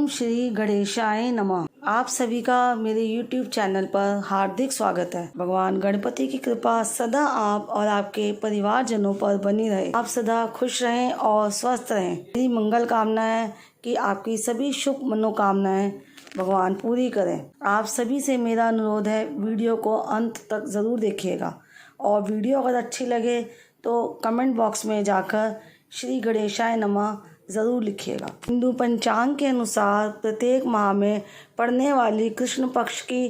ओम श्री गणेशाय नमः। आप सभी का मेरे YouTube चैनल पर हार्दिक स्वागत है। भगवान गणपति की कृपा सदा आप और आपके परिवारजनों पर बनी रहे। आप सदा खुश रहें और स्वस्थ रहें। मेरी मंगल कामना है कि आपकी सभी शुभ मनोकामनाएं भगवान पूरी करें। आप सभी से मेरा अनुरोध है, वीडियो को अंत तक ज़रूर देखिएगा और वीडियो अगर अच्छी लगे तो कमेंट बॉक्स में जाकर श्री गणेशाय नमः ज़रूर लिखिएगा। हिंदू पंचांग के अनुसार प्रत्येक माह में पड़ने वाली कृष्ण पक्ष की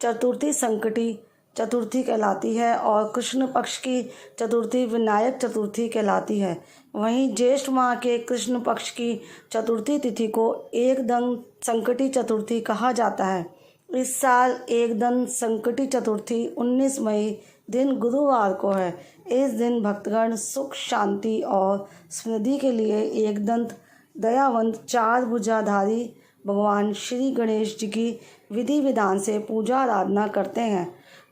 चतुर्थी संकटी चतुर्थी कहलाती है और कृष्ण पक्ष की चतुर्थी विनायक चतुर्थी कहलाती है। वहीं ज्येष्ठ माह के कृष्ण पक्ष की चतुर्थी तिथि को एकदंत संकटी चतुर्थी कहा जाता है। इस साल एकदंत संकटी चतुर्थी 19 मई दिन गुरुवार को है। इस दिन भक्तगण सुख शांति और समृद्धि के लिए एकदंत दयावंत चार भुजाधारी भगवान श्री गणेश जी की विधि विधान से पूजा आराधना करते हैं।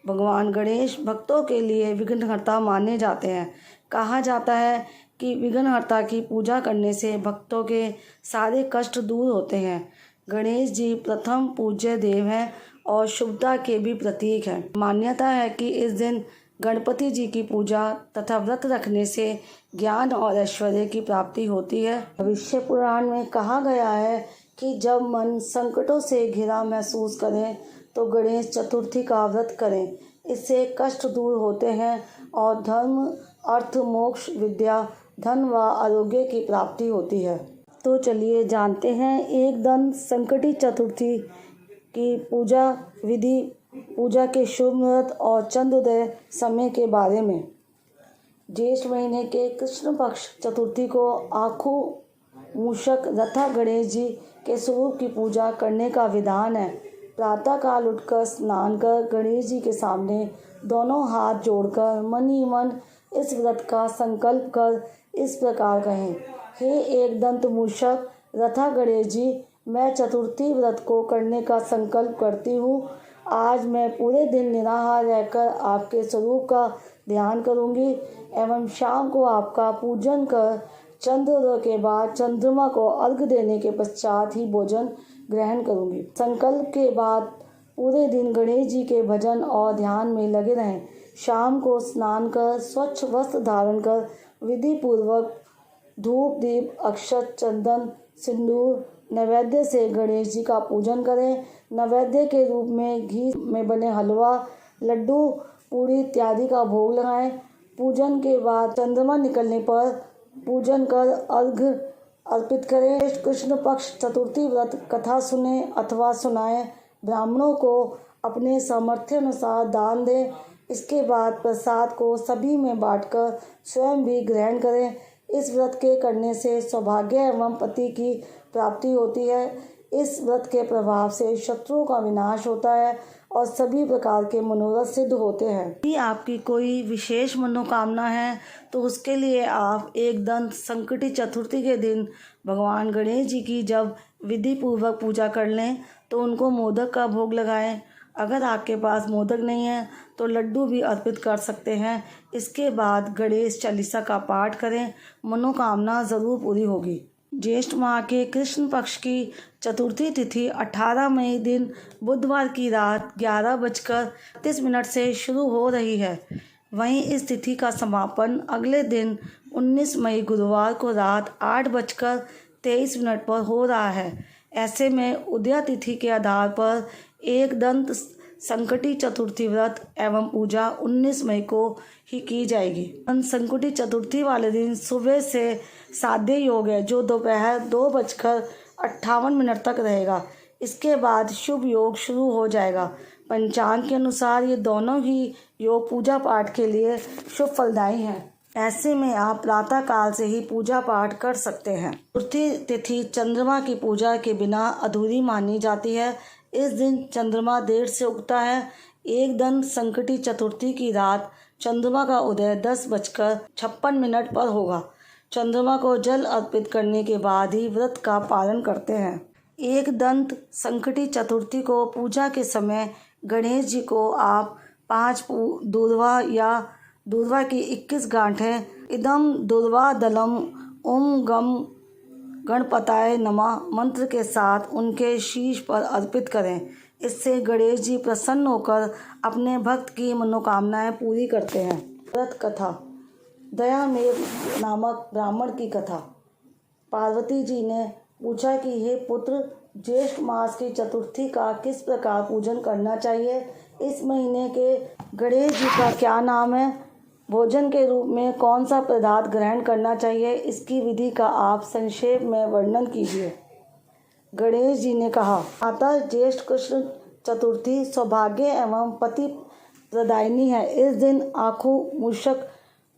भगवान गणेश भक्तों के लिए विघ्नहर्ता माने जाते हैं। कहा जाता है कि विघ्नहर्ता की पूजा करने से भक्तों के सारे कष्ट दूर होते हैं। गणेश जी प्रथम पूज्य देव हैं और शुभता के भी प्रतीक हैं। मान्यता है कि इस दिन गणपति जी की पूजा तथा व्रत रखने से ज्ञान और ऐश्वर्य की प्राप्ति होती है। भविष्य पुराण में कहा गया है कि जब मन संकटों से घिरा महसूस करें तो गणेश चतुर्थी का व्रत करें। इससे कष्ट दूर होते हैं और धर्म, अर्थ, मोक्ष, विद्या, धन व आरोग्य की प्राप्ति होती है। तो चलिए जानते हैं एकदंत संकटी चतुर्थी की पूजा विधि, पूजा के शुभ मुहूर्त और चंद्रोदय समय के बारे में। ज्येष्ठ महीने के कृष्ण पक्ष चतुर्थी को आखू मूषक तथा गणेश जी के स्वरूप की पूजा करने का विधान है। प्रातः काल उठकर स्नान कर गणेश जी के सामने दोनों हाथ जोड़कर मन ही मन इस व्रत का संकल्प कर इस प्रकार कहें, हे एकदंत मूषक तथा गणेश जी, मैं चतुर्थी व्रत को करने का संकल्प करती हूँ। आज मैं पूरे दिन निराहार रहकर आपके स्वरूप का ध्यान करूँगी एवं शाम को आपका पूजन कर चंद्रोदय के बाद चंद्रमा को अर्घ्य देने के पश्चात ही भोजन ग्रहण करूँगी। संकल्प के बाद पूरे दिन गणेश जी के भजन और ध्यान में लगे रहें। शाम को स्नान कर स्वच्छ वस्त्र धारण कर विधि पूर्वक धूप, दीप, अक्षत, चंदन, सिंदूर नैवेद्य से गणेश जी का पूजन करें। नैवेद्य के रूप में घी में बने हलवा, लड्डू, पूरी इत्यादि का भोग लगाएं। पूजन के बाद चंद्रमा निकलने पर पूजन कर अर्घ्य अर्पित करें। कृष्ण पक्ष चतुर्थी व्रत कथा सुने अथवा सुनाएं। ब्राह्मणों को अपने सामर्थ्य अनुसार दान दें। इसके बाद प्रसाद को सभी में बांटकर स्वयं भी ग्रहण करें। इस व्रत के करने से सौभाग्य एवं पति की प्राप्ति होती है। इस व्रत के प्रभाव से शत्रुओं का विनाश होता है और सभी प्रकार के मनोरथ सिद्ध होते हैं। यदि आपकी कोई विशेष मनोकामना है तो उसके लिए आप एकदंत संकटी चतुर्थी के दिन भगवान गणेश जी की जब विधि पूर्वक पूजा कर लें तो उनको मोदक का भोग लगाएं। अगर आपके पास मोदक नहीं है तो लड्डू भी अर्पित कर सकते हैं। इसके बाद गणेश चालीसा का पाठ करें, मनोकामना ज़रूर पूरी होगी। ज्येष्ठ माह के कृष्ण पक्ष की चतुर्थी तिथि 18 मई दिन बुधवार की रात 11:30 से शुरू हो रही है। वहीं इस तिथि का समापन अगले दिन 19 मई गुरुवार को रात 8:23 पर हो रहा है। ऐसे में उदया तिथि के आधार पर एकदंत संकटी चतुर्थी व्रत एवं पूजा 19 मई को ही की जाएगी। संकटी चतुर्थी वाले दिन सुबह से साध्य योग है जो दोपहर 2:58 तक रहेगा। इसके बाद शुभ योग शुरू हो जाएगा। पंचांग के अनुसार ये दोनों ही योग पूजा पाठ के लिए शुभ फलदायी हैं। ऐसे में आप प्रातः काल से ही पूजा पाठ कर सकते हैं। चतुर्थी तिथि चंद्रमा की पूजा के बिना अधूरी मानी जाती है। इस दिन चंद्रमा देर से उगता है। एकदंत संकटी चतुर्थी की रात चंद्रमा का उदय 10:56 पर होगा। चंद्रमा को जल अर्पित करने के बाद ही व्रत का पालन करते हैं। एकदंत संकटी चतुर्थी को पूजा के समय गणेश जी को आप 5 दूर्वा या दूर्वा की 21 गांठें इदम दूर्वा दलम ओम गम गणपताय नमः मंत्र के साथ उनके शीश पर अर्पित करें। इससे गणेश जी प्रसन्न होकर अपने भक्त की मनोकामनाएं पूरी करते हैं। व्रत कथा। दयामेव नामक ब्राह्मण की कथा। पार्वती जी ने पूछा कि हे पुत्र, ज्येष्ठ मास की चतुर्थी का किस प्रकार पूजन करना चाहिए? इस महीने के गणेश जी का क्या नाम है? भोजन के रूप में कौन सा पदार्थ ग्रहण करना चाहिए? इसकी विधि का आप संक्षेप में वर्णन कीजिए। गणेश जी ने कहा, माता, ज्येष्ठ कृष्ण चतुर्थी सौभाग्य एवं पति प्रदायिनी है। इस दिन आँखों मूषक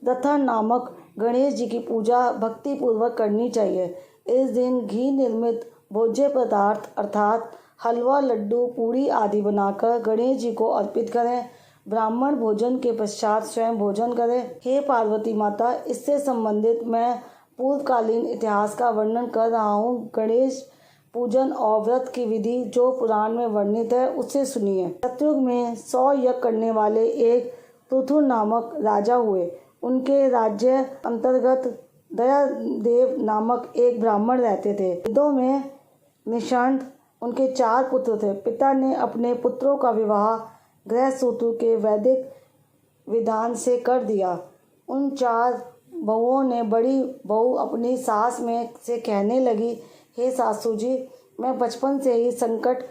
दत्ता नामक गणेश जी की पूजा भक्ति पूर्वक करनी चाहिए। इस दिन घी निर्मित भोज्य पदार्थ अर्थात हलवा, लड्डू, पूड़ी आदि बनाकर गणेश जी को अर्पित करें। ब्राह्मण भोजन के पश्चात स्वयं भोजन करें। हे पार्वती माता, इससे संबंधित मैं पूर्वकालीन इतिहास का वर्णन कर रहा हूँ। गणेश पूजन और व्रत की विधि जो पुराण में वर्णित है उसे सुनिए। सतयुग में 100 यज्ञ करने वाले एक पृथु नामक राजा हुए। उनके राज्य अंतर्गत दयादेव नामक एक ब्राह्मण रहते थे। वेदों में निष्णात उनके 4 पुत्र थे। पिता ने अपने पुत्रों का विवाह गृहसूत्र के वैदिक विधान से कर दिया। उन 4 बहुओं ने बड़ी बहू अपनी सास में से कहने लगी, हे सासू जी, मैं बचपन से ही संकट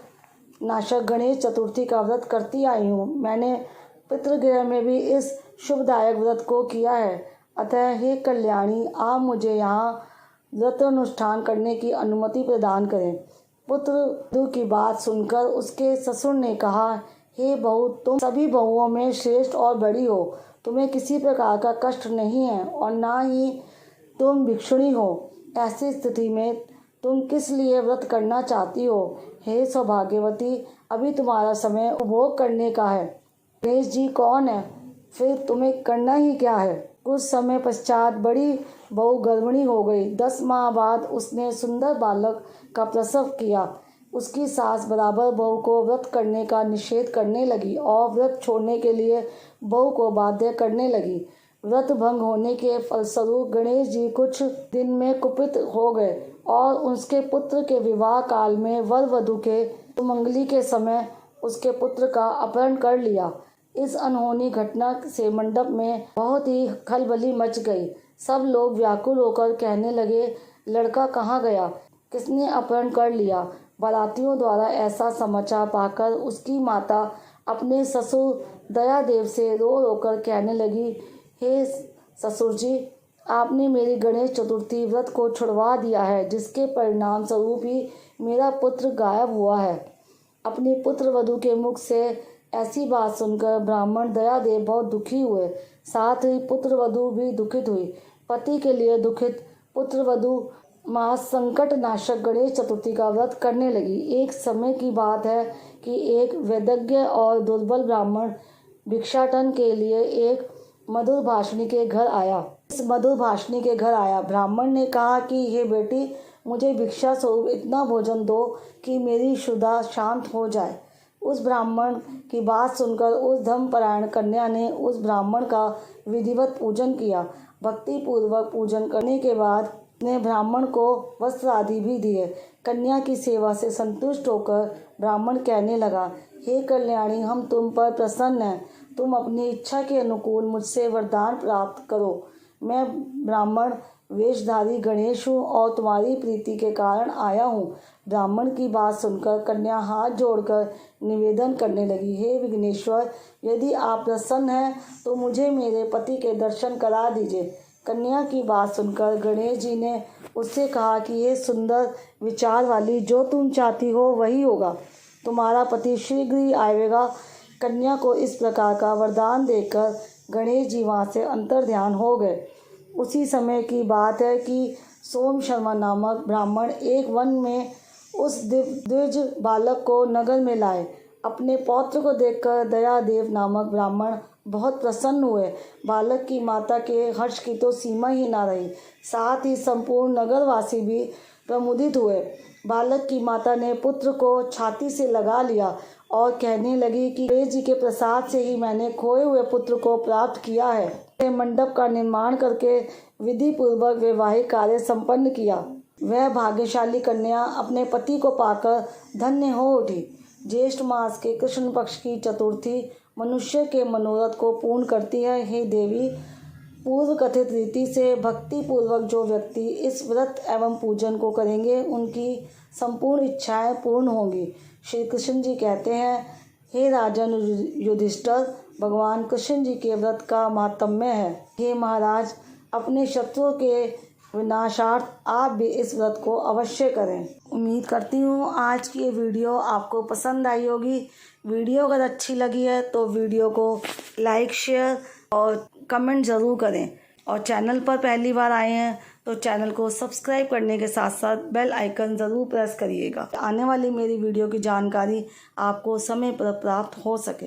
नाशक गणेश चतुर्थी का व्रत करती आई हूँ। मैंने पितृगृह में भी इस शुभदायक व्रत को किया है। अतः हे कल्याणी, आप मुझे यहाँ व्रत अनुष्ठान करने की अनुमति प्रदान करें। पुत्र वधू की बात सुनकर उसके ससुर ने कहा, हे बहू, तुम सभी बहुओं में श्रेष्ठ और बड़ी हो। तुम्हें किसी प्रकार का कष्ट नहीं है और ना ही तुम भिक्षुणी हो। ऐसी स्थिति में तुम किस लिए व्रत करना चाहती हो? हे सौभाग्यवती, अभी तुम्हारा समय उपभोग करने का है। गणेश जी कौन है? फिर तुम्हें करना ही क्या है? कुछ समय पश्चात बड़ी बहू गर्भिणी हो गई। 10 माह बाद उसने सुंदर बालक का प्रसव किया। उसकी सास बराबर बहू को व्रत करने का निषेध करने लगी और व्रत छोड़ने के लिए बहू को बाध्य करने लगी। व्रत भंग होने के फलस्वरूप गणेश जी कुछ दिन में कुपित हो गए और उसके पुत्र के विवाह काल में वर वधू के सुमंगली के समय उसके पुत्र का अपहरण कर लिया। इस अनहोनी घटना से मंडप में बहुत ही खलबली मच गई। सब लोग व्याकुल होकर कहने लगे, लड़का कहाँ गया? किसने अपहरण कर लिया? बारातियों द्वारा ऐसा समाचार पाकर उसकी माता अपने ससुर दयादेव से रो रो कर कहने लगी, हे ससुर जी, आपने मेरी गणेश चतुर्थी व्रत को छुड़वा दिया है, जिसके परिणाम स्वरूप ही मेरा पुत्र गायब हुआ है। अपने पुत्र वधू के मुख से ऐसी बात सुनकर ब्राह्मण दयादेव बहुत दुखी हुए। साथ ही पुत्र वधू भी दुखित हुई। पति के लिए दुखित पुत्र वधू मां संकट नाशक गणेश चतुर्थी का व्रत करने लगी। एक समय की बात है कि एक वैदज्ञ और दुर्बल ब्राह्मण भिक्षाटन के लिए एक मधुर भाषिणी के घर आया। ब्राह्मण ने कहा कि हे बेटी, मुझे भिक्षा स्वरूप इतना भोजन दो कि मेरी क्षुधा शांत हो जाए। उस ब्राह्मण की बात सुनकर उस धर्मपरायण कन्या ने उस ब्राह्मण का विधिवत पूजन किया। भक्ति पूर्वक पूजन करने के बाद ने ब्राह्मण को वस्त्र आदि भी दिए। कन्या की सेवा से संतुष्ट होकर ब्राह्मण कहने लगा, हे कल्याणी, हम तुम पर प्रसन्न हैं। तुम अपनी इच्छा के अनुकूल मुझसे वरदान प्राप्त करो। मैं ब्राह्मण वेशधारी गणेश हूँ और तुम्हारी प्रीति के कारण आया हूँ। ब्राह्मण की बात सुनकर कन्या हाथ जोड़कर निवेदन करने लगी, हे विघ्नेश्वर, यदि आप प्रसन्न हैं तो मुझे मेरे पति के दर्शन करा दीजिए। कन्या की बात सुनकर गणेश जी ने उससे कहा कि ये सुंदर विचार वाली, जो तुम चाहती हो वही होगा। तुम्हारा पति शीघ्र ही आएगा। कन्या को इस प्रकार का वरदान देकर गणेश जी वहाँ से अंतर्ध्यान हो गए। उसी समय की बात है कि सोम शर्मा नामक ब्राह्मण एक वन में उस द्विज बालक को नगर में लाए। अपने पौत्र को देखकर दयादेव नामक ब्राह्मण बहुत प्रसन्न हुए। बालक की माता के हर्ष की तो सीमा ही ना रही। साथ ही संपूर्ण नगरवासी भी प्रमुदित हुए। बालक की माता ने पुत्र को छाती से लगा लिया और कहने लगी कि गणेश जी के प्रसाद से ही मैंने खोए हुए पुत्र को प्राप्त किया है। मंडप का निर्माण करके विधि पूर्वक वैवाहिक कार्य संपन्न किया। वह भाग्यशाली कन्या अपने पति को पाकर धन्य हो उठी। ज्येष्ठ मास के कृष्ण पक्ष की चतुर्थी मनुष्य के मनोरथ को पूर्ण करती है। हे देवी, पूर्व कथित रीति से भक्ति पूर्वक जो व्यक्ति इस व्रत एवं पूजन को करेंगे उनकी संपूर्ण इच्छाएं पूर्ण होंगी। श्री कृष्ण जी कहते हैं, हे राजन युधिष्ठिर, भगवान कृष्ण जी के व्रत का महात्म्य है। हे महाराज, अपने शत्रुओं के विनाशार्थ आप भी इस व्रत को अवश्य करें। उम्मीद करती हूँ आज की ये वीडियो आपको पसंद आई होगी। वीडियो अगर अच्छी लगी है तो वीडियो को लाइक, शेयर और कमेंट ज़रूर करें। और चैनल पर पहली बार आए हैं तो चैनल को सब्सक्राइब करने के साथ साथ बेल आइकन ज़रूर प्रेस करिएगा, आने वाली मेरी वीडियो की जानकारी आपको समय पर प्राप्त हो सके।